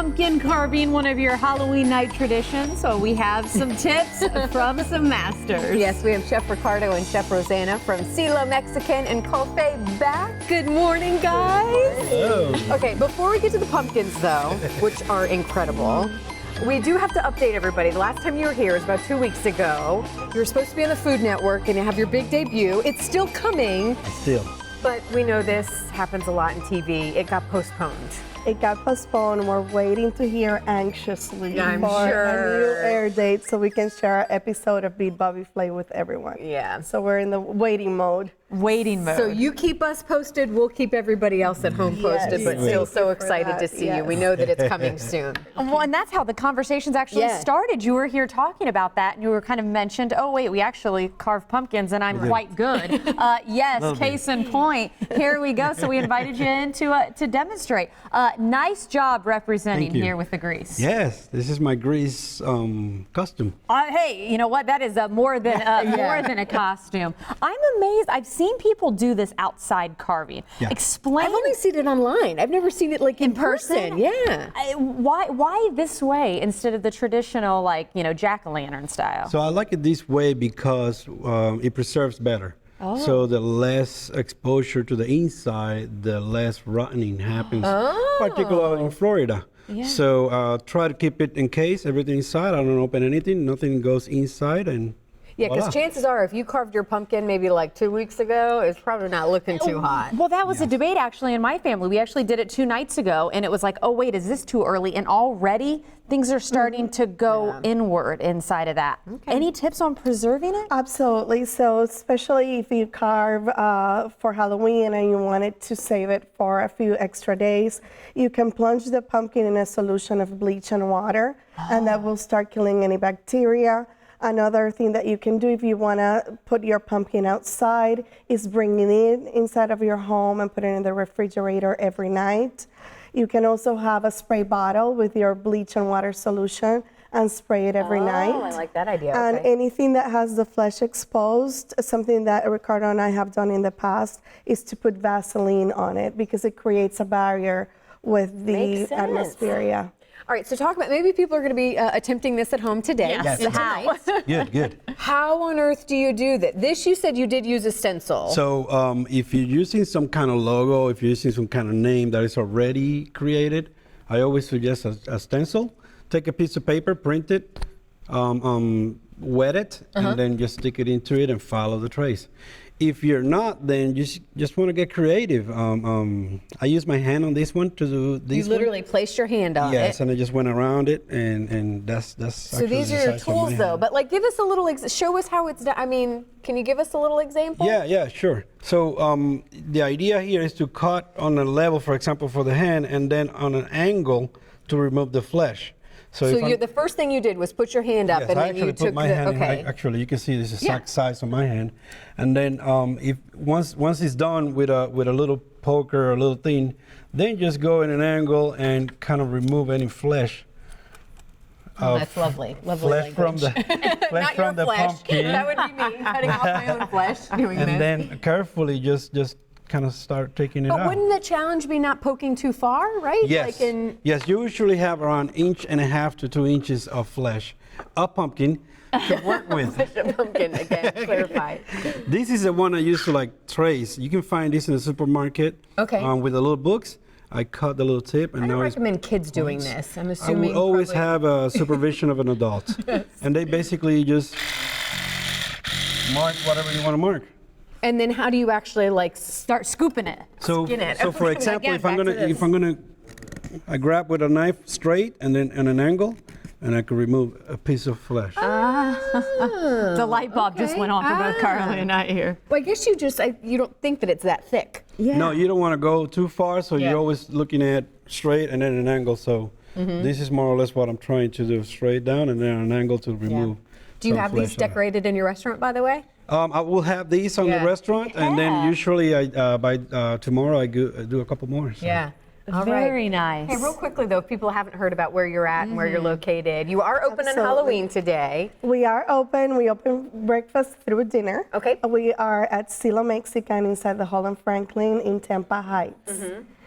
pumpkin carving one of your Halloween night traditions? So we have some tips from some masters. Yes, we have Chef Ricardo and Chef Rosanna from Silo Mexican and Coffee back. Good morning, guys. Hello. Okay, before we get to the pumpkins, though, which are incredible, we do have to update everybody. The last time you were here was about 2 weeks ago. You were supposed to be on the Food Network and have your big debut. It's still coming. Still. But we know this happens a lot in TV. It got postponed. It got postponed. We're waiting to hear anxiously I'm for sure. a new air date so we can share our episode of Beat Bobby Flay with everyone. Yeah. So we're in the waiting mode. Waiting mode. So you keep us posted, we'll keep everybody else at home posted, but Yes. still Thank so you for excited to that, see you. yes. We know that it's coming soon. Well, and that's how the conversations actually Yeah. started. You were here talking about that, and you were kind of mentioned, oh, wait, we actually carve pumpkins, and I'm quite good. Yes, case in point. Here we go. So we invited you in to demonstrate. Nice job representing Thank you. here with the grease. Yes, this is my grease costume. Hey, you know what? That is more than more than a costume. I'm amazed. I've seen people do this outside carving. Yeah. Explain. I've only seen it online. I've never seen it like in person. Yeah. Why this way instead of the traditional, like, jack-o'-lantern style? So I like it this way because it preserves better. So the less exposure to the inside, the less rotting happens, particularly in Florida. So try to keep it in case, everything inside. I don't open anything, nothing goes inside, and Yeah, because voila. chances are if you carved your pumpkin maybe like 2 weeks ago, it's probably not looking too hot. Well, that was a debate actually in my family. We actually did it 2 nights ago, and it was like, oh wait, is this too early? And already things are starting to go inward inside of that. Any tips on preserving it? Absolutely. So especially if you carve for Halloween and you wanted to save it for a few extra days, you can plunge the pumpkin in a solution of bleach and water, and that will start killing any bacteria. Another thing that you can do if you want to put your pumpkin outside is bring it inside of your home and put it in the refrigerator every night. You can also have a spray bottle with your bleach and water solution and spray it every night. Oh, I like that idea. And Okay. anything that has the flesh exposed, something that Ricardo and I have done in the past is to put Vaseline on it because it creates a barrier with the Makes sense. atmosphere. Yeah. All right, so talk about, maybe people are going to be attempting this at home today. Yes. and tonight. Good, good. How on earth do you do that? This you said you did use a stencil. So if you're using some kind of logo, if you're using some kind of name that is already created, I always suggest a stencil. Take a piece of paper, print it, wet it, and then just stick it into it and follow the trace. If you're not, then you just want to get creative. I use my hand on this one to do this You literally placed your hand on Yes, it. and I just went around it, and that's So these are your tools, though. But like, give us a little, show us how it's done. I mean, can you give us a little example? Yeah, sure. So the idea here is to cut on a level, for example, for the hand, and then on an angle to remove the flesh. So if I'm- the first thing you did was put your hand up, Yes, and I then actually you put took my the. hand in. Okay. Actually, you can see this is the Yeah. exact size of my hand, and then if once it's done with a little poker or a little thing, then just go in an angle and kind of remove any flesh. Oh, that's lovely. Lovely Flesh from language. the flesh Not from your the flesh. pumpkin, That would be me cutting off my own flesh doing and this. then carefully just kind of start taking it But out. wouldn't the challenge be not poking too far, right? Yes. Like in, Yes, you usually have around 1.5 to 2 inches of flesh, a pumpkin, to work with. the pumpkin again. Clarify. This is the one I used to like trace. You can find this in the supermarket. Okay. With the little books. I cut the little tip, and I don't now it's. recommend kids doing this. I'm I assuming. will always probably- have a supervision of an adult, and they basically just mark whatever you want to mark. And then how do you actually like? Start scooping it. So, Skin it. so for example, Again, if I'm back to gonna, this. I grab with a knife straight and then at an angle, and I can remove a piece of flesh. The light bulb just okay. went off for both Carly and I here. Well, I guess you just you don't think that it's that thick. No, you don't want to go too far, so Yeah. you're always looking at straight and then an angle. So this is more or less what I'm trying to do: straight down and then an angle to remove. Do you some have these flesh out. decorated in your restaurant, by the way? I will have these on Yeah. the restaurant, and then usually by tomorrow I do a couple more. So. All right. Very nice. Hey, real quickly though, if people haven't heard about where you're at and where you're located, you are open on Absolutely. Halloween today. We are open. We open breakfast through dinner. Okay. We are at Silo Mexican inside the Holland Franklin in Tampa Heights.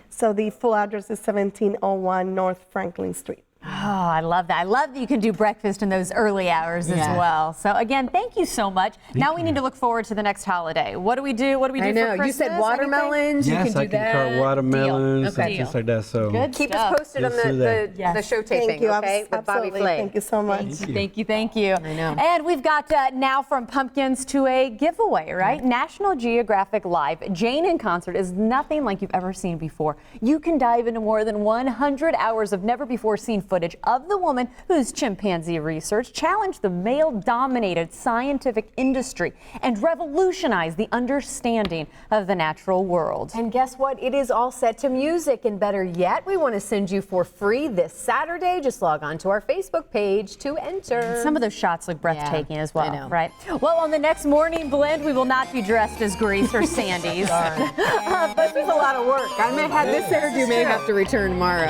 So the full address is 1701 North Franklin Street. Oh, I love that. I love that you can do breakfast in those early hours as well. So again, thank you so much. Now we need to look forward to the next holiday. What do we do? What do we do I know. for Christmas? You said Anything? watermelons. You Yes, can do I can that. carve watermelons Deal. and things like that. So Good Keep stuff. us posted on Let's do that. the show taping, Thank you. okay? With Bobby Absolutely. Flay. Thank you so much. Thank you. I know. And we've got now from pumpkins to a giveaway, right? National Geographic Live, Jane in Concert is nothing like you've ever seen before. You can dive into more than 100 hours of never before seen footage of the woman whose chimpanzee research challenged the male-dominated scientific industry and revolutionized the understanding of the natural world. And guess what? It is all set to music, and better yet, we want to send you for free this Saturday. Just log on to our Facebook page to enter. Some of those shots look breathtaking as well, I know. right? Well, on the next Morning Blend, we will not be dressed as Grease or Sandy's. But this is a lot of work. I may have this hairdo may have to return tomorrow.